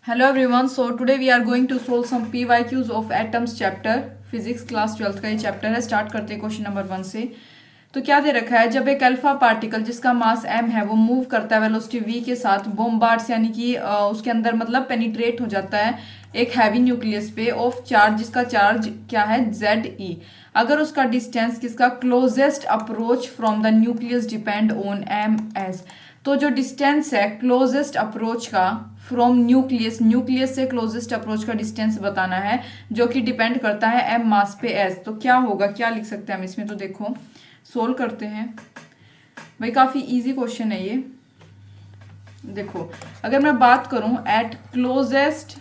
Hello everyone. So today we are going to solve some PYQs of atoms chapter. Physics class 12th का ये chapter है. Start करते हैं question number 1 से. तो क्या दे रखा है, जब एक अल्फा पार्टिकल जिसका मास m है वो मूव करता है वेलोसिटी v के साथ बोम्बार्ड्स यानी कि उसके अंदर मतलब पेनिट्रेट हो जाता है एक हैवी न्यूक्लियस पे ऑफ चार्ज जिसका चार्ज क्या है Ze. अगर उसका डिस्टेंस किसका closest approach from the nucleus depend on ms. तो जो डिस्टेंस है क्लोजेस्ट अप्रोच का फ्रॉम न्यूक्लियस से क्लोजेस्ट अप्रोच का डिस्टेंस बताना है जो कि डिपेंड करता है m मास पे s. तो क्या होगा, क्या लिख सकते हैं हम इसमें. तो देखो सोल्व करते हैं भाई, काफी इजी क्वेश्चन है ये. देखो अगर मैं बात करूं at closest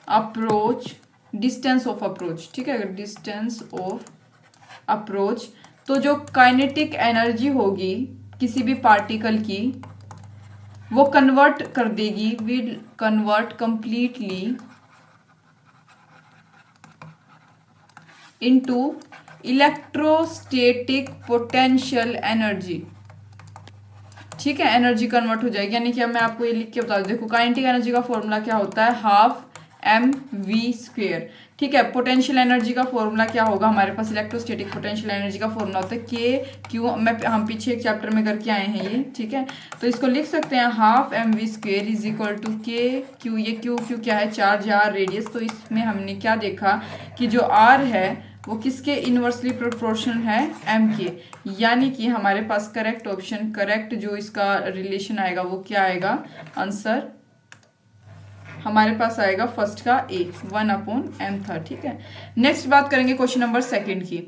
approach distance of approach, ठीक है, डिस्टेंस ऑफ अप्रोच, तो जो काइनेटिक एनर्जी होगी किसी भी पार्टिकल की वो कन्वर्ट कर देगी, will convert completely into electrostatic potential energy. ठीक है, एनर्जी कन्वर्ट हो जाएगी. यानी कि अब मैं आपको ये लिख के बता दूं. देखो काइनेटिक एनर्जी का फॉर्मूला क्या होता है, हाफ mv². ठीक है, पोटेंशियल एनर्जी का फॉर्मूला क्या होगा हमारे पास, इलेक्ट्रोस्टैटिक पोटेंशियल एनर्जी का फॉर्मूला होता है के क्यू. हम पीछे एक चैप्टर में करके आए हैं ये. ठीक है, तो इसको लिख सकते हैं half mv² is equal to K Q. ये क्यू क्या है, चार्ज या रेडियस. तो इसमें हमने क्या देखा कि जो आर है वो किसके इनवर्सली प्रोपोर्शनल है, m के. यानी कि हमारे पास करेक्ट ऑप्शन, करेक्ट जो इसका रिलेशन आएगा वो क्या आएगा, आंसर हमारे पास आएगा फर्स्ट का ए, 1/m था. ठीक है, नेक्स्ट बात करेंगे क्वेश्चन नंबर 2 की.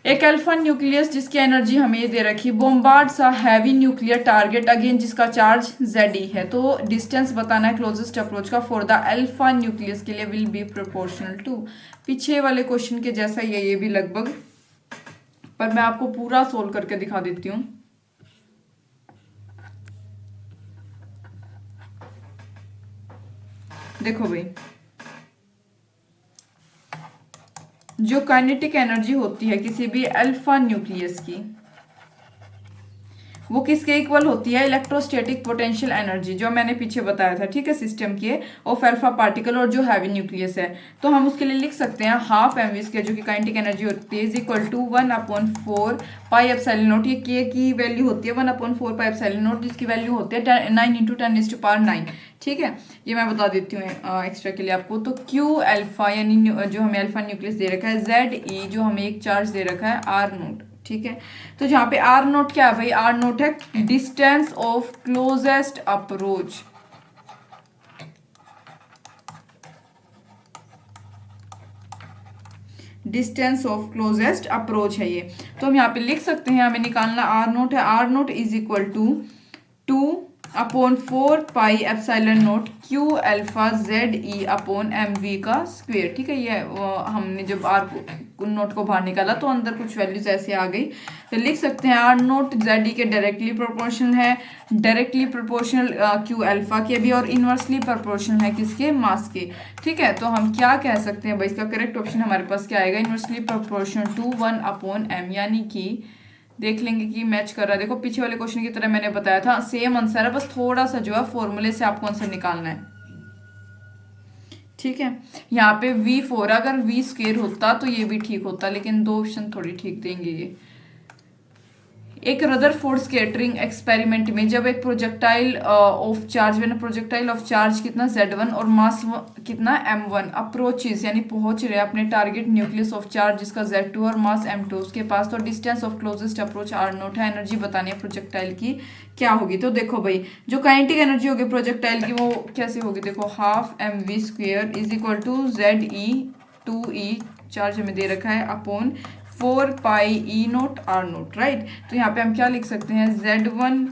एक अल्फा न्यूक्लियस जिसकी एनर्जी हमें ये दे रखी, bombards a heavy nuclear target again जिसका चार्ज Ze है. तो डिस्टेंस बताना है क्लोजेस्ट अप्रोच का फॉर द अल्फा न्यूक्लियस के लिए विल बी प्रोपोर्शनल टू. पीछे वाले क्वेश्चन के जैसा ये भी लगभग, पर मैं आपको पूरा सोल्व करके दिखा देती हूँ. देखो भाई, जो काइनेटिक एनर्जी होती है किसी भी अल्फा न्यूक्लियस की वो किसके इक्वल होती है, इलेक्ट्रोस्टैटिक पोटेंशियल एनर्जी जो मैंने पीछे बताया था. ठीक है, सिस्टम के ऑफ अल्फा पार्टिकल और जो हैवी न्यूक्लियस है. तो हम उसके लिए लिख सकते हैं हाफ mv² जो कि काइनेटिक एनर्जी होती है is equal to 1/4 pi epsilon naught. ये के की वैल्यू होती है 1/4 पाई एप्सिलॉन नॉट जिसकी वैल्यू होती है 9 × 10⁹ ठीक है, ये मैं बता देती हूँ एक्स्ट्रा के लिए आपको. तो क्यू अल्फा यानी जो हमें अल्फा न्यूक्लियस दे रखा है, Ze जो हमें एक चार्ज दे रखा है r0. ठीक है, तो जहाँ पे r0 क्या है भाई, r0 है distance of closest approach. Distance of closest approach है ये. तो हम यहाँ पे लिख सकते हैं, हमें निकालना r0 है, r0 is equal to 2/4 pi epsilon naught Q alpha Ze/mv का स्क्वायर. ठीक है, ये हमने जब आर नोट को बाहर निकाला तो अंदर कुछ वैल्यूज ऐसे आ गई. तो लिख सकते हैं r0 Ze के डायरेक्टली प्रोपोर्शनल है, डायरेक्टली प्रोपोर्शनल क्यू अल्फा के भी, और इनवर्सली प्रोपोर्शनल है किसके, मास के. ठीक है, तो हम क्या कह सकते हैं भाई, इसका करेक्ट ऑप्शन हमारे पास क्या आएगा, इनवर्सली प्रोपोर्शनल टू 1/m. यानी कि देख लेंगे कि मैच कर रहा है. देखो पीछे वाले क्वेश्चन की तरह मैंने बताया था, सेम आंसर है, बस थोड़ा सा जो है फॉर्मूले से आपको आंसर निकालना है. ठीक है, यहाँ पे v4 अगर v² होता तो ये भी ठीक होता, लेकिन दो ऑप्शन थोड़ी ठीक देंगे ये. एक रदरफोर्ड स्कैटरिंग एक्सपेरिमेंट में जब एक projectile of charge projectile of charge कितना Z1 और मास कितना m1 अप्रोचेस यानी पहुंच रहे अपने टारगेट न्यूक्लियस ऑफ चार्ज जिसका Z2 और मास m2 उसके पास, तो distance of closest approach r0 है. एनर्जी बतानी है प्रोजेक्टाइल की क्या होगी. तो देखो भाई, जो काइनेटिक एनर्जी होगी प्रोजेक्टाइल की वो कैसे होगी, देखो half mv² is equal to Ze2e charge हमें दे रखा है अपॉन 4 पाई E0 r0. राइट, तो यहाँ पे हम क्या लिख सकते हैं, Z1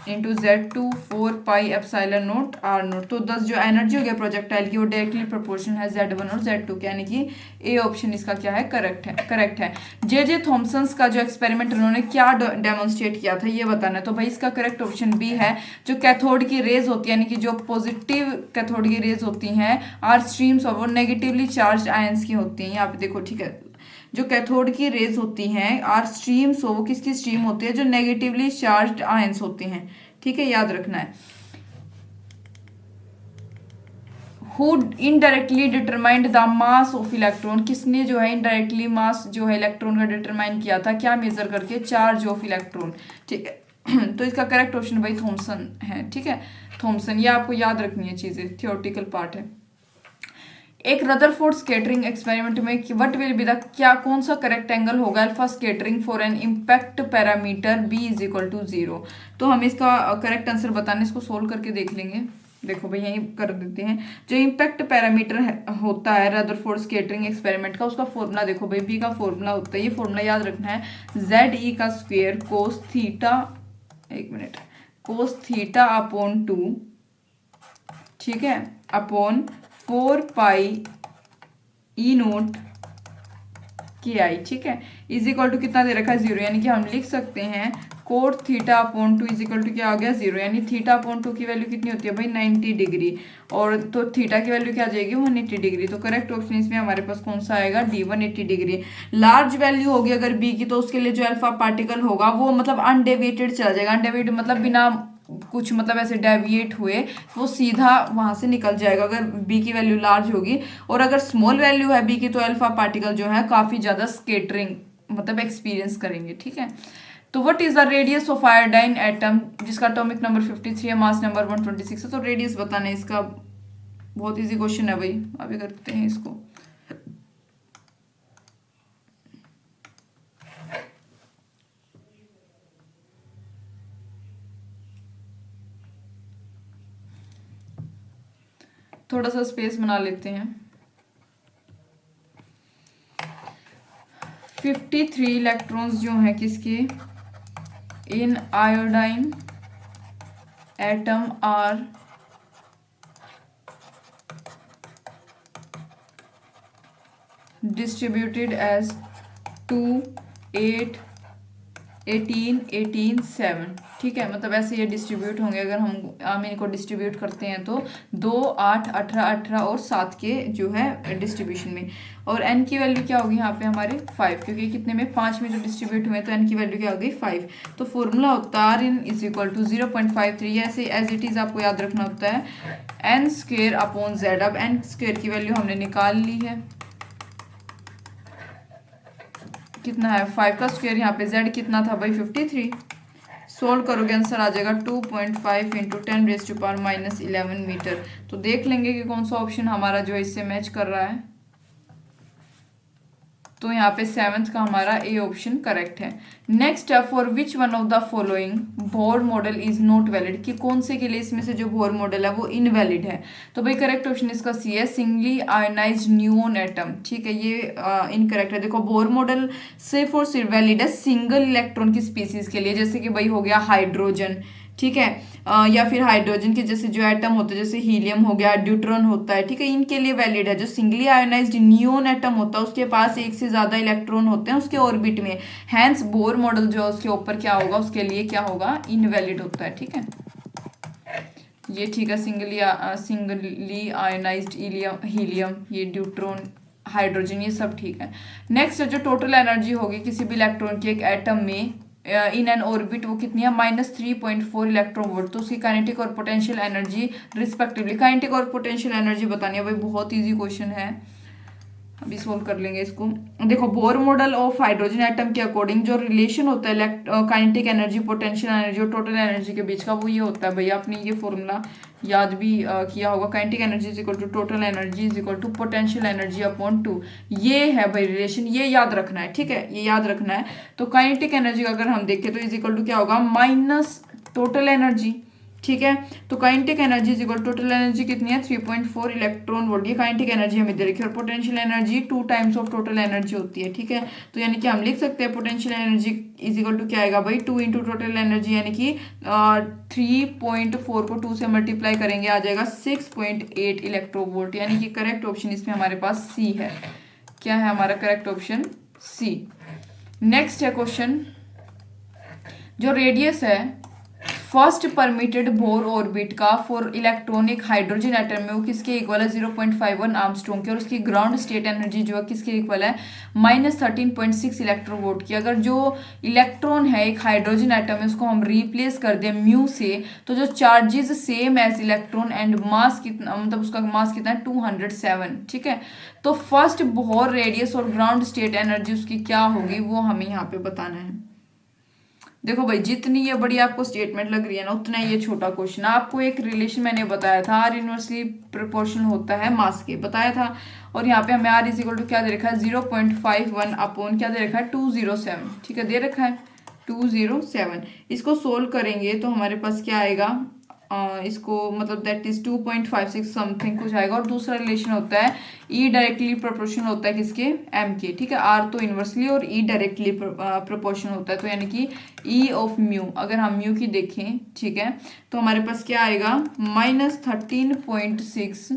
into Z2 4 pi epsilon not r0. तो 10 जो एनर्जी हो गया प्रोजेक्टाइल की वो डायरेक्टली प्रोपोर्शन है Z1 और Z2 के, यानी कि ए ऑप्शन इसका क्या है, करेक्ट है. जे थॉमसन्स का जो एक्सपेरिमेंट उन्होंने क्या डेमोन्स्ट्रेट किया था ये बताना है. तो भाई इसका करेक्ट ऑप्शन बी है. जो कैथोड की रेज होती है यानी कि जो पॉजिटिव कैथोड की रेज होती हैं आर स्ट्रीम्स और वो नेगेटिवली चार्ज आयंस की होती हैं. यहाँ पे देखो, ठीक है, जो कैथोड की रेज होती हैं आर स्ट्रीम्स हो वो किसकी स्ट्रीम होती है, जो नेगेटिवली चार्ज्ड आयंस होते हैं. ठीक है, याद रखना है. Who indirectly determined the mass of electron, किसने जो है इनडायरेक्टली मास जो है इलेक्ट्रॉन का डिटरमाइन किया था, क्या मेजर करके, चार्ज ऑफ इलेक्ट्रॉन, ठीक है। तो इसका करेक्ट ऑप्शन भाई थॉमसन है, ठीक है, थॉमसन। ये आपको याद रखनी है चीजें, थियोरेटिकल पार्ट है। एक रदरफोर्ड स्कैटरिंग एक्सपेरिमेंट में व्हाट विल बी द, क्या कौन सा करेक्ट एंगल होगा alpha scattering for an impact parameter b is equal to 0। तो हम इसका करेक्ट आंसर बताने, इसको सोल्व करके देख लेंगे। देखो भाई यही कर देते हैं। जो इम्पैक्ट पैरामीटर होता है रदरफोर्ड स्कैटरिंग एक्सपेरिमेंट का, उसका फॉर्मूला देखो भाई, बी का फॉर्मूला होता है, ये फॉर्मूला याद रखना है, जेड ई का स्क्वायर कोस थीटा, एक मिनट, कोस थीटा अपॉन 2, ठीक है, अपॉन 4 पाई ई नोट के आई, ठीक है, इज इक्वल टू कितना दे रखा है 0, यानी कि हम लिख सकते हैं cot theta upon 2 is equal to क्या हो गया 0, यानी थीटा अपॉन 2 की वैल्यू कितनी होती है भाई 90 डिग्री, और तो थीटा की वैल्यू क्या आ जाएगी 180 डिग्री। तो करेक्ट ऑप्शन इसमें हमारे पास कौन सा आएगा, डी, 180 डिग्री। लार्ज वैल्यू होगी अगर बी की, तो उसके लिए जो अल्फा पार्टिकल होगा वो मतलब अनडेविएटेड चला जाएगा, अनडेविएटेड मतलब बिना कुछ मतलब ऐसे डेविएट हुए वो सीधा वहां से निकल जाएगा अगर बी की वैल्यू लार्ज होगी। और अगर स्मॉल वैल्यू है बी की, तो अल्फा पार्टिकल जो है काफी ज्यादा स्केटरिंग मतलब एक्सपीरियंस करेंगे, ठीक है। तो what is the radius of iodine atom, जिसका एटॉमिक नंबर 53 है, मास नंबर 126 है। तो रेडियस बताना है इसका, बहुत इजी क्वेश्चन है भाई, अभी करते हैं इसको। थोड़ा सा स्पेस बना लेते हैं। 53 इलेक्ट्रॉन्स जो हैं किसके, in iodine atom are distributed as 2, 8, 18, 18, 7, ठीक है, मतलब ऐसे ये डिस्ट्रीब्यूट होंगे। अगर हम इनको डिस्ट्रीब्यूट करते हैं तो 2, 8, 18, 18 और 7 के जो है डिस्ट्रीब्यूशन में। और n की वैल्यू क्या होगी यहाँ पे हमारे 5, क्योंकि कितने में 5 में जो डिस्ट्रीब्यूट हुए तो n की वैल्यू क्या हो गई 5। तो फॉर्मूला होता है n इज इक्वल टू 0.53, ऐसे एज इट इज आपको याद रखना होता है n स्क्वेयर अपॉन z। अब n स्क्वेयर की वैल्यू हमने निकाल ली है, कितना है 5 का स्क्वायर, यहाँ पे z कितना था भाई 53। सोल्व करोगे आंसर आ जाएगा 2.5 इंटू 10⁻⁻11 मीटर। तो देख लेंगे कि कौन सा ऑप्शन हमारा जो है इससे मैच कर रहा है। तो यहाँ पे 7th का हमारा ए ऑप्शन करेक्ट है। नेक्स्ट है for which one of the following Bohr model is not valid, कि कौन से के लिए इसमें से जो बोर मॉडल है वो इनवैलिड है। तो भाई करेक्ट ऑप्शन इसका सी है, सिंगली आयोनाइज्ड न्यून एटम, ठीक है, ये इनकरेक्ट है। देखो बोर मॉडल सिर्फ और सिर्फ वैलिड है सिंगल इलेक्ट्रॉन की स्पीसीज के लिए, जैसे कि भाई हो गया हाइड्रोजन, ठीक है, या फिर हाइड्रोजन के जैसे जो एटम होते हैं, जैसे हीलियम हो गया, ड्यूट्रॉन होता है, ठीक है, इनके लिए वैलिड है। जो सिंगली आयोनाइज्ड नियोन एटम होता है उसके पास एक से ज्यादा इलेक्ट्रॉन होते हैं उसके ऑर्बिट में, हैंस बोर मॉडल जो है उसके ऊपर क्या होगा, उसके लिए क्या होगा, इनवैलिड होता है, ठीक है, ये ठीक है। सिंगली आयोनाइज्ड हीलियम, ये ड्यूट्रॉन, हाइड्रोजन, ये सब ठीक है। नेक्स्ट जो टोटल एनर्जी होगी किसी भी इलेक्ट्रॉन की एक एटम में इन एन ऑर्बिट, वो कितनी है -3.4 इलेक्ट्रॉन वोल्ट। तो उसकी काइनेटिक और पोटेंशियल एनर्जी रिस्पेक्टिवली, काइनेटिक और पोटेंशियल एनर्जी बतानी है भाई, बहुत इजी क्वेश्चन है, अभी सोल्व कर लेंगे इसको। देखो Bohr model of hydrogen atom के अकॉर्डिंग जो रिलेशन होता है काइनेटिक एनर्जी, पोटेंशियल एनर्जी और टोटल एनर्जी के बीच का, वो ये होता है भैया, आपने ये फॉर्मूला याद भी किया होगा, kinetic energy is equal to total energy is equal to potential energy upon 2। ये है भाई रिलेशन, ये याद रखना है, ठीक है, ये याद रखना है। तो काइनेटिक एनर्जी अगर हम देखें तो इज इक्वल टू क्या होगा, माइनस टोटल एनर्जी, ठीक है। तो kinetic energy is equal total energy कितनी है 3.4 इलेक्ट्रॉन वोल्ट, ये काइनेटिक एनर्जी हमें दे रखी है, और potential energy 2 times of total energy होती है, ठीक है। तो यानी कि हम लिख सकते हैं potential energy is equal to क्या आएगा भाई 2 इंटू टोटल एनर्जी, यानी कि 3.4 को 2 से मल्टीप्लाई करेंगे आ जाएगा 6.8 इलेक्ट्रोवोल्ट, यानी कि करेक्ट ऑप्शन इसमें हमारे पास सी है। क्या है हमारा करेक्ट ऑप्शन, सी। नेक्स्ट है क्वेश्चन, जो रेडियस है फर्स्ट परमिटेड बोर ऑर्बिट का फॉर इलेक्ट्रॉन एक हाइड्रोजन एटम में वो किसके इक्वल है 0.51 आर्मस्ट्रॉन्ग की, और उसकी ग्राउंड स्टेट एनर्जी जो है किसके इक्वल है -13.6 इलेक्ट्रोवोल्ट की। अगर जो इलेक्ट्रॉन है एक हाइड्रोजन एटम में उसको हम रिप्लेस कर दें म्यू से, तो जो charges same as electron and mass कितना, मतलब उसका मास कितना है 207, ठीक है। तो फर्स्ट बोर रेडियस और ग्राउंड स्टेट एनर्जी उसकी क्या होगी वो हमें यहाँ पे बताना है। देखो भाई, जितनी ये बड़ी आपको स्टेटमेंट लग रही है ना उतना ये छोटा क्वेश्चन। आपको एक रिलेशन मैंने बताया था, आर इनवर्सली प्रोपोर्शनल होता है मास के, बताया था। और यहाँ पे हमें आर इज इक्वल टू क्या दे रखा है 0.51 अपॉन क्या दे रखा है 207, ठीक है, दे रखा है 207। इसको सोल्व करेंगे तो हमारे पास क्या आएगा, इसको मतलब दैट इज 2.56 समथिंग कुछ आएगा। और दूसरा रिलेशन होता है ई डायरेक्टली प्रोपोर्शनल होता है किसके, एम के, ठीक है। आर तो इनवर्सली और ई डायरेक्टली प्रोपोर्शनल होता है, तो यानी कि ई ऑफ म्यू, अगर हम म्यू की देखें, ठीक है, तो हमारे पास क्या आएगा -13.6,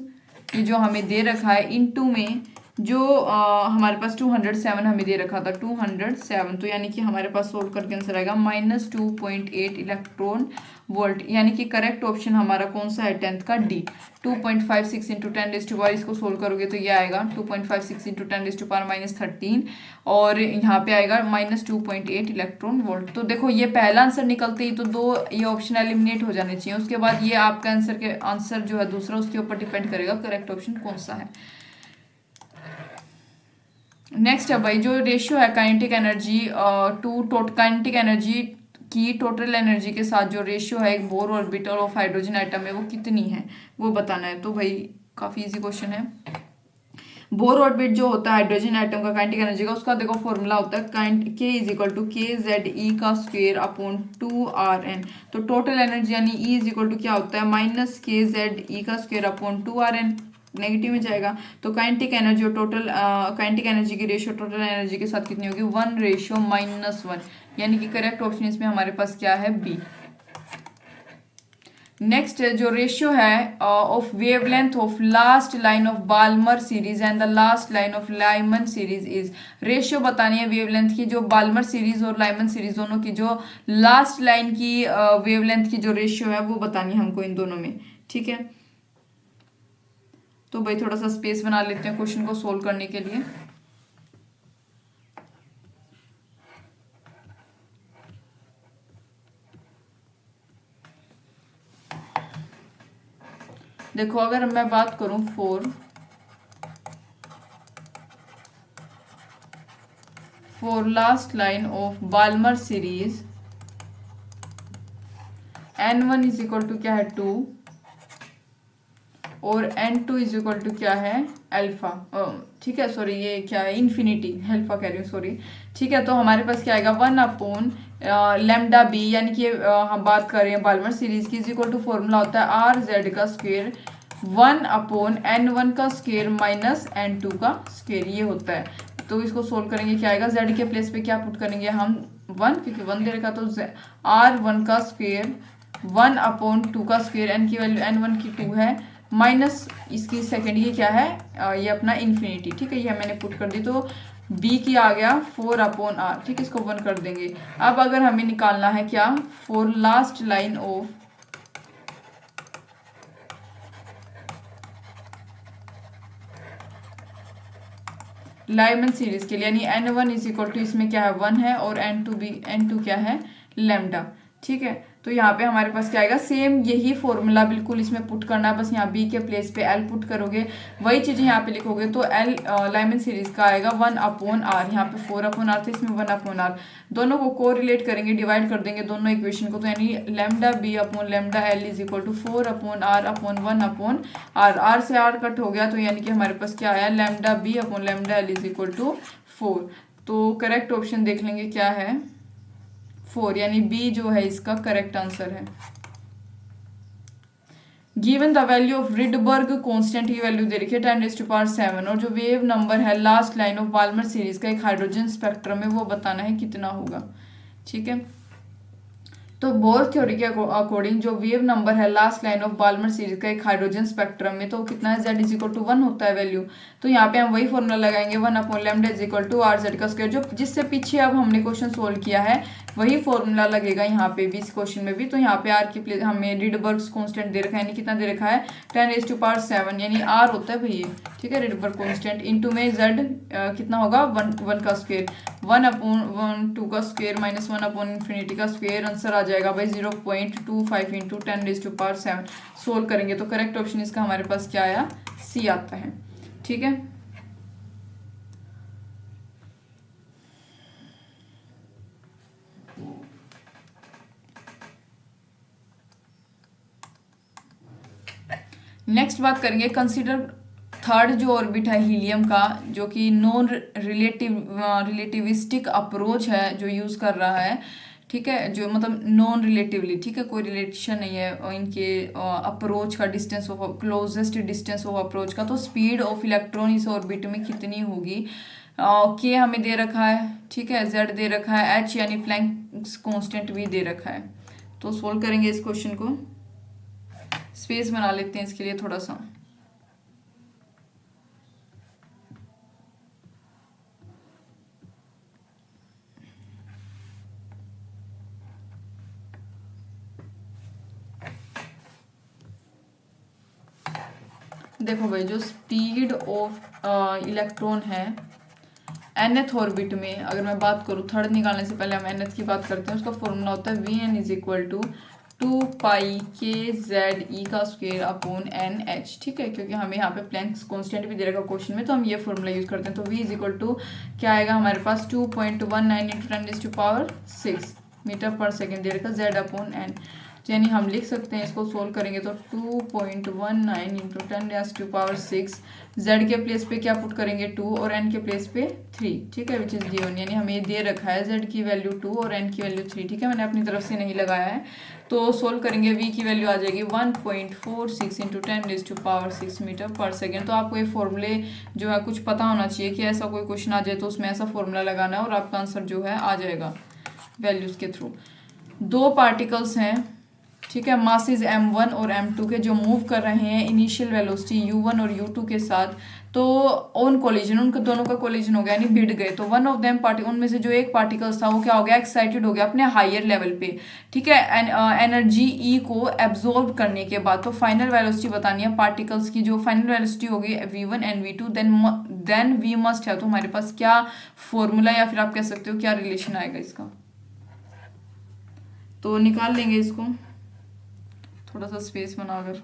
ये जो हमें दे रखा है इनटू में जो हमारे पास 207 हमें दे रखा था 207, तो यानी कि हमारे पास सोल्व करके आंसर आएगा -2.8 इलेक्ट्रॉन वोल्ट, यानी कि करेक्ट ऑप्शन हमारा कौन सा है 10th का डी। 2.56 इंटू 10⁻⁻, इसको सोल्व करोगे तो ये आएगा 2.56 इंटू 10⁻⁻13, और यहाँ पे आएगा -2.8 इलेक्ट्रॉन वोल्ट। तो देखो ये पहला आंसर निकलते ही तो दो ये ऑप्शन एलिमिनेट हो जाने चाहिए, उसके बाद ये आपका आंसर जो है दूसरा उसके ऊपर डिपेंड करेगा करेक्ट ऑप्शन कौन सा है। नेक्स्ट है भाई, जो रेशियो है kinetic energy to kinetic energy की टोटल एनर्जी के साथ जो रेशियो है एक Bohr orbital of hydrogen atom में वो कितनी है वो बताना है। तो भाई काफी इजी क्वेश्चन है। बोर ऑर्बिट जो होता है हाइड्रोजन एटम का काइनेटिक एनर्जी का, उसका देखो फॉर्मूला होता है K is equal to KZE का स्क्वायर अपॉन 2RN। तो टोटल एनर्जी यानी E इज इक्वल टू क्या होता है -KZE का स्क्वायर अपॉन 2RN, नेगेटिव में जाएगा। तो काइनेटिक एनर्जी और टोटल काइनेटिक एनर्जी की रेशियो टोटल एनर्जी के साथ कितनी होगी 1:-1, यानी कि करेक्ट ऑप्शन इसमें हमारे पास क्या है बी। नेक्स्ट जो रेशियो है of wavelength of last line of Balmer series and the last line of Lyman series is, ratio बतानी है वेवलेंथ की, जो बाल्मर सीरीज और लाइमन सीरीज दोनों की जो लास्ट लाइन की वेवलेंथ की जो रेशियो है वो बतानी है हमको इन दोनों में, ठीक है। तो भाई थोड़ा सा स्पेस बना लेते हैं क्वेश्चन को सोल्व करने के लिए। देखो अगर मैं बात करूं for last line of Balmer series N1 is equal to क्या है 2 और N2 इज इक्वल टू क्या है अल्फा, ठीक है, सॉरी ये क्या है इन्फिनिटी, अल्फा कह रही हूँ सॉरी, ठीक है। तो हमारे पास क्या आएगा 1 लैम्डा बी, यानी कि हम बात कर रहे हैं बाल्मर सीरीज की, इज इक्वल टू फॉर्मूला होता है RZ का स्क्वायर 1/N1 का स्क्वायर माइनस N2 का स्क्वायर, ये होता है। तो इसको सोल्व करेंगे क्या आएगा, Z के प्लेस पे क्या पुट करेंगे हम 1, क्योंकि 1 दे रखा, तो R1 का स्क्वायर 1/2 का स्क्वायर, N की वैल्यू N1 की 2 है, माइनस इसकी सेकेंड ये क्या है ये अपना इन्फिनिटी, ठीक है, ये मैंने पुट कर दी। तो B की आ गया 4/R, ठीक है, इसको 1 कर देंगे। अब अगर हमें निकालना है क्या for last line of Lyman series के लिए, यानी N1 इज इक्वल टू इसमें क्या है 1 है और N2 क्या है लैम्डा, ठीक है। तो यहाँ पे हमारे पास क्या आएगा सेम यही फॉर्मूला बिल्कुल इसमें पुट करना है, बस यहाँ B के प्लेस पे L पुट करोगे, वही चीजें यहाँ पे लिखोगे। तो L लाइमन सीरीज का आएगा 1/R, यहाँ पे 4/R था, इसमें 1/R, दोनों को कोरिलेट करेंगे, डिवाइड कर देंगे दोनों इक्वेशन को, तो यानी λB/λL is equal to 4/R/1/R, R से R कट हो गया, तो यानी कि हमारे पास क्या आया λB/λL इज इक्वल टू 4। तो करेक्ट ऑप्शन देख लेंगे क्या है 4, यानी बी जो है इसका करेक्ट आंसर है। Given the value of Rydberg constant की वैल्यू दे रखी है 10⁻7, और जो वेव नंबर है last line of Balmer series का एक हाइड्रोजन स्पेक्ट्रम में वो बताना है कितना होगा, ठीक है। तो बोर थ्योरी के अकॉर्डिंग जो वेव नंबर है last line of Balmer series का एक हाइड्रोजन स्पेक्ट्रम में, तो कितना है Z इज इक्वल टू 1 होता है वैल्यू। तो यहाँ पे हम वही फॉर्मूला लगाएंगे 1/λ इज इक्वल टू RZ का स्क्वायर, जो जिससे पीछे अब हमने क्वेश्चन सोल्व किया है वही फॉर्मूला लगेगा यहाँ पे भी, इस क्वेश्चन में भी। तो यहाँ पे आर की प्लेस हमें रिडबर्ग कांस्टेंट दे रखा है, यानी कितना दे रखा है 10⁻⁷, यानी आर होता है भाई ये, ठीक है, रिडबर्ग कांस्टेंट। इंटू में जेड कितना होगा 1 का स्क्वायर, 1/2 का स्क्वायर माइनस 1/∞ का स्क्वायर, आंसर आ जाएगा भाई 0.25 इंटू 10⁻⁷। सोल्व करेंगे तो करेक्ट ऑप्शन इसका हमारे पास क्या आया, सी आता है, ठीक है। नेक्स्ट बात करेंगे, कंसीडर थर्ड जो ऑर्बिट है हीलियम का, जो कि नॉन रिलेटिविस्टिक अप्रोच है जो यूज कर रहा है, ठीक है, जो मतलब नॉन रिलेटिवली, ठीक है, कोई रिलेशन नहीं है इनके अप्रोच का, distance of closest distance of approach का। तो स्पीड ऑफ इलेक्ट्रॉन इस ऑर्बिट में कितनी होगी, के हमें दे रखा है, ठीक है, जेड दे रखा है, एच यानी प्लैंक्स कांस्टेंट भी दे रखा है। तो सोल्व करेंगे इस क्वेश्चन को, स्पेस बना लेते हैं इसके लिए थोड़ा सा। देखो भाई, जो स्पीड ऑफ इलेक्ट्रॉन है nth ऑर्बिट में, अगर मैं बात करूँ थर्ड निकालने से पहले हम nth की बात करते हैं, उसका फॉर्मूला होता है Vn = 2π/kZe का स्क्वायर अपॉन NH, ठीक है, क्योंकि हमें यहाँ पे प्लैंक्स कांस्टेंट भी दे रखा क्वेश्चन में, तो हम ये फॉर्मूला यूज करते हैं। तो V = क्या आएगा हमारे पास 2.19 × 10⁶ मीटर/सेकेंड दे रखा Z अपॉन N। यानी हम लिख सकते हैं, इसको सोल्व करेंगे तो 2.19 × 10⁶, z के प्लेस पे क्या पुट करेंगे 2 और n के प्लेस पे 3, ठीक है, विच इज गिवन, यानी हमें ये दे रखा है z की वैल्यू 2 और n की वैल्यू 3, ठीक है, मैंने अपनी तरफ से नहीं लगाया है। तो सोल्व करेंगे, v की वैल्यू आ जाएगी 1.46 × 10⁶ मीटर/सेकेंड। तो आपको ये फॉर्मूले जो है कुछ पता होना चाहिए कि ऐसा कोई क्वेश्चन आ जाए तो उसमें ऐसा फॉर्मूला लगाना है और आपका आंसर जो है आ जाएगा वैल्यूज के थ्रू। दो पार्टिकल्स हैं, ठीक है, मासेस m1 और m2 के, जो मूव कर रहे हैं इनिशियल वेलोसिटी u1 और u2 के साथ। तो ऑन कोलिजन, उनका दोनों का कोलिजन हो गया, यानी भिड़ गए। तो वन ऑफ देम पार्टी, उनमें से जो एक पार्टिकल्स था वो क्या हो गया, एक्साइटेड हो गया अपने हायर लेवल पे, ठीक है, एनर्जी ई को एब्जॉर्ब करने के बाद। तो फाइनल वेलोसिटी बतानी है पार्टिकल्स की, जो फाइनल वेलोसिटी होगी v1 and v2, then v must है। तो हमारे पास क्या फॉर्मूला या फिर आप कह सकते हो क्या रिलेशन आएगा इसका, तो निकाल लेंगे इसको थोड़ा सा स्पेस बनाकर।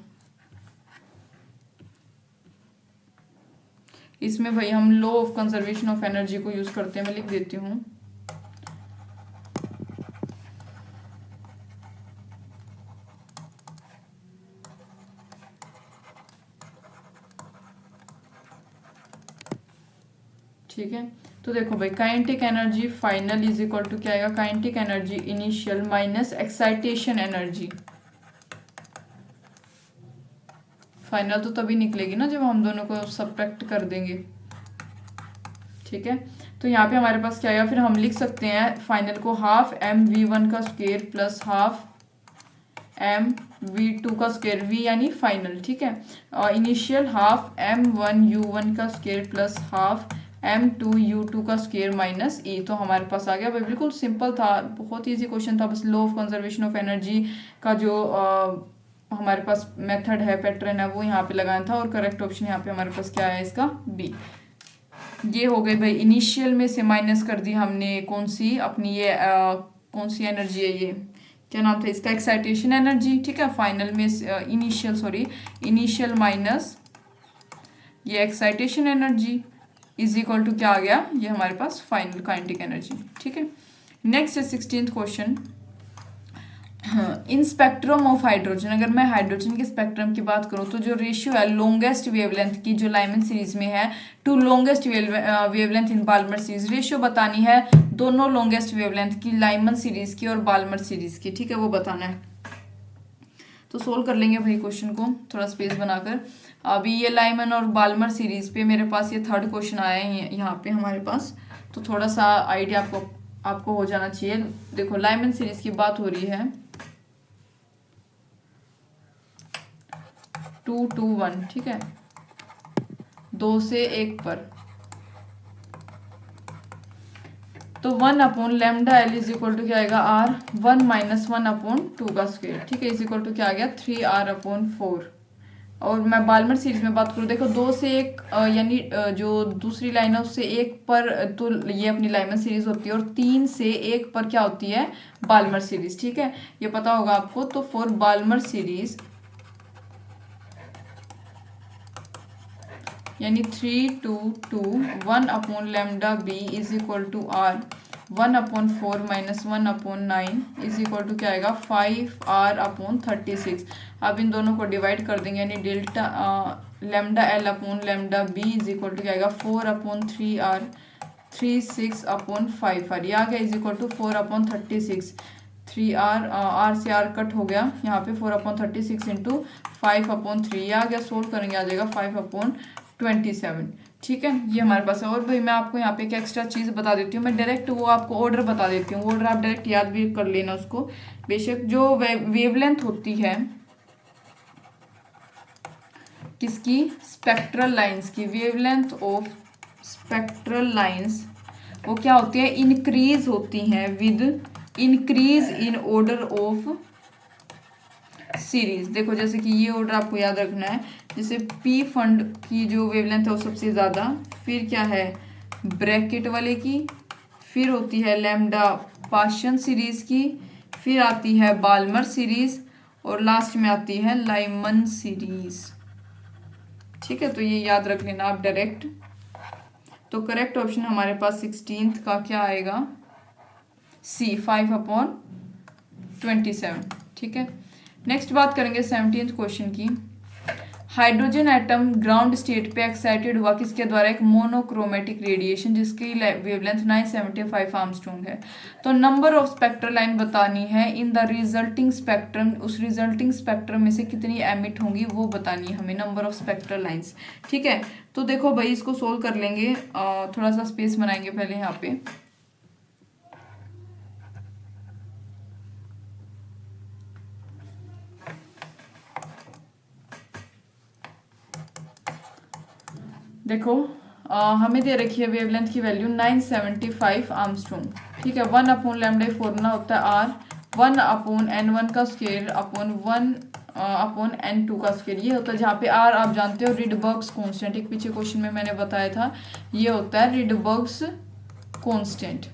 इसमें भाई हम law of conservation of energy को यूज करते हैं, मैं लिख देती हूँ। ठीक है, तो देखो भाई, kinetic energy final is equal to क्या आएगा, kinetic energy initial minus excitation energy final. तो तभी निकलेगी ना जब हम दोनों को सब्ट्रैक्ट कर देंगे, ठीक है। तो यहाँ पे हमारे पास क्या आएगा, फिर हम लिख सकते हैं फाइनल को ½ mv1 का स्क्वायर प्लस ½ mv2 का स्क्वायर, v यानी फाइनल, ठीक है, इनिशियल ½ m1u1 का स्क्वायर प्लस ½ m2u2 का स्क्वायर माइनस e। तो हमारे पास आ गया भाई, बिल्कुल सिंपल था, बहुत ईजी क्वेश्चन था, बस law of conservation of energy का जो हमारे पास मेथड है, पैटर्न है, वो यहाँ पे लगाना था। और करेक्ट ऑप्शन यहाँ पे हमारे पास क्या है इसका, बी। ये हो गई भाई, इनिशियल में से माइनस कर दी हमने कौन सी अपनी ये कौन सी एनर्जी है, ये क्या नाम था इसका, एक्साइटेशन एनर्जी, ठीक है, फाइनल में इनिशियल माइनस ये excitation energy is equal to क्या आ गया, ये हमारे पास फाइनल काइनेटिक एनर्जी, ठीक है। नेक्स्ट है 16th question, in spectrum of hydrogen. अगर मैं हाइड्रोजन के स्पेक्ट्रम की बात करूं तो जो रेशियो है लॉन्गेस्ट वेवलेंथ की, जो लाइमन सीरीज में है, to longest wavelength in Balmer series, ratio बतानी है दोनों लॉन्गेस्ट वेवलेंथ की, लाइमन सीरीज की और बाल्मर सीरीज की, ठीक है, वो बताना है। तो सोल्व कर लेंगे भाई क्वेश्चन को थोड़ा स्पेस बनाकर। अभी ये लाइमन और बाल्मर सीरीज पे मेरे पास ये थर्ड क्वेश्चन आया है यहाँ पे हमारे पास, तो थोड़ा सा आइडिया आपको हो जाना चाहिए। देखो, लाइमन सीरीज की बात हो रही है 2 to 1, ठीक है, 2 से 1 पर। तो तो 1/λ L इज इक्वल टू क्या आएगा R, 1 माइनस 1/2 का स्क्वायर, ठीक है, इज इक्वल टू क्या आ गया 3R/4। और मैं बाल्मर सीरीज में बात करूँ, देखो 2 से 1 यानी जो दूसरी लाइन है उससे 1 पर तो ये अपनी लाइमर सीरीज होती है, और 3 से 1 पर क्या होती है बाल्मर सीरीज, ठीक है, ये पता होगा आपको। तो फॉर बाल्मर सीरीज यानी 3 2 2 1/λ B is equal to R 1/4 minus 1/9 is equal to क्या आएगा 5R/36। अब इन दोनों को डिवाइड कर देंगे, यानी delta λL/λ B is equal to क्या आएगा 4/3R 36/5R, ये आ गया is equal to 4/36। 3R R से R कट हो गया, यहाँ पे 4/36 इंटू 5/3, ये आ गया, सोल्व करेंगे आ जाएगा 5/27, ठीक है, ये हमारे पास है। और भाई मैं आपको यहाँ पे एक एक्स्ट्रा चीज़ बता देती हूँ, मैं डायरेक्ट वो आपको ऑर्डर बता देती हूँ, ऑर्डर आप डायरेक्ट याद भी कर लेना उसको। बेशक जो वेवलेंथ होती है किसकी, स्पेक्ट्रल लाइंस की, वेवलेंथ ऑफ स्पेक्ट्रल लाइंस वो क्या होती है, इंक्रीज होती हैं with increase in order of series. देखो जैसे कि ये ऑर्डर आपको याद रखना है, जैसे पी फंड की जो वेवलेंथ है वो सबसे ज़्यादा, फिर क्या है ब्रैकेट वाले की, फिर होती है लैम्डा पाशन सीरीज की, फिर आती है बाल्मर सीरीज, और लास्ट में आती है लाइमन सीरीज, ठीक है। तो ये याद रख लेना आप डायरेक्ट। तो करेक्ट ऑप्शन हमारे पास 16th का क्या आएगा, C 5/27, ठीक है। नेक्स्ट बात करेंगे 17th क्वेश्चन की। हाइड्रोजन एटम ग्राउंड स्टेट पे एक्साइटेड हुआ किसके द्वारा, एक मोनोक्रोमेटिक रेडिएशन जिसकी वेवलेंथ 975 आर्मस्ट्रॉन्ग है। तो नंबर ऑफ स्पेक्ट्रल लाइन बतानी है इन द रिजल्टिंग स्पेक्ट्रम, उस रिजल्टिंग स्पेक्ट्रम में से कितनी एमिट होंगी वो बतानी है हमें, नंबर ऑफ स्पेक्ट्रल लाइंस, ठीक है। तो देखो भाई इसको सोल्व कर लेंगे, थोड़ा सा स्पेस बनाएंगे पहले यहाँ पे। देखो हमें दे रखी है वेवलेंथ की वैल्यू 975 आर्मस्ट्रॉन्ग, ठीक है। 1/λ फॉर्मूला होता है R 1/n1 का स्क्वायर अपॉन 1/n2 का स्क्वायर, ये होता है जहाँ पे R आप जानते हो रिडबर्ग्स कांस्टेंट, एक पीछे क्वेश्चन में मैंने बताया था, ये होता है रिडबर्ग्स कांस्टेंट,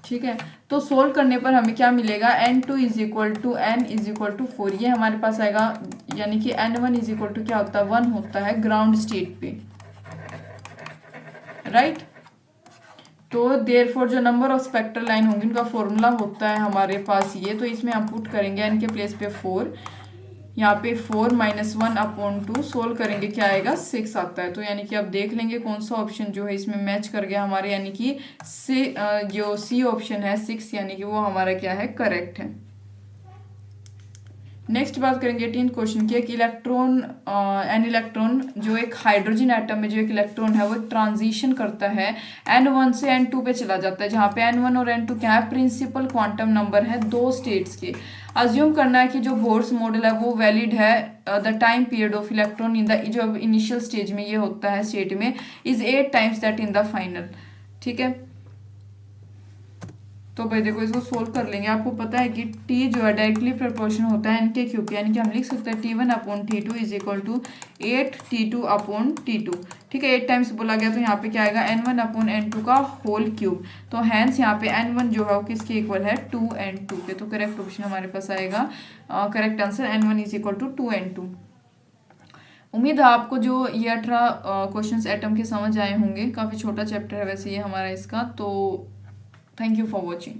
ठीक है। तो सोल्व करने पर हमें क्या मिलेगा, n2 is equal to n is equal to 4, ये हमारे पास आएगा, यानी कि n1 इज इक्वल टू क्या होता है 1 होता है ग्राउंड स्टेट पे, राइट। तो देयरफॉर जो नंबर ऑफ स्पेक्ट्रल लाइन होंगी उनका फॉर्मूला होता है हमारे पास ये, तो इसमें हम पुट करेंगे n के प्लेस पे 4, यहाँ पे 4 माइनस 1/2, सोल्व करेंगे क्या आएगा 6 आता है। तो यानी कि आप देख लेंगे कौन सा ऑप्शन जो है इसमें मैच कर गया हमारे, यानी कि जो सी ऑप्शन है 6, यानी कि वो हमारा क्या है करेक्ट है। नेक्स्ट बात करेंगे 18th क्वेश्चन की। एक इलेक्ट्रॉन एन इलेक्ट्रॉन जो एक हाइड्रोजन एटम में जो एक इलेक्ट्रॉन है वो ट्रांजिशन करता है n1 से n2 पे चला जाता है, जहाँ पे n1 और n2 क्या है प्रिंसिपल क्वांटम नंबर है दो स्टेट्स के। अज्यूम करना है कि जो बोर्स मॉडल है वो वैलिड है, the time period of electron in the जो इनिशियल स्टेज में ये होता है स्टेट में is 8 times that in the final, ठीक है। तो भाई देखो इसको सोल्व कर लेंगे, आपको पता है कि t जो है डायरेक्टली प्रोपोर्शन होता है n के क्यूब, यानी कि हम लिख सकते हैं T1/T2 is equal to 8T2/T2, ठीक है। 8 टाइम्स बोला गया तो यहाँ पे क्या आएगा n1/n2 का होल क्यूब, तो हैंस यहाँ पे n1 जो है वो किसके इक्वल है 2n2 के। तो करेक्ट ऑप्शन हमारे पास आएगा, correct answer n1 is equal to 2n2। उम्मीद है आपको जो ये 18 क्वेश्चंस एटम के समझ आए होंगे, काफ़ी छोटा चैप्टर है वैसे ये हमारा इसका। तो thank you for watching।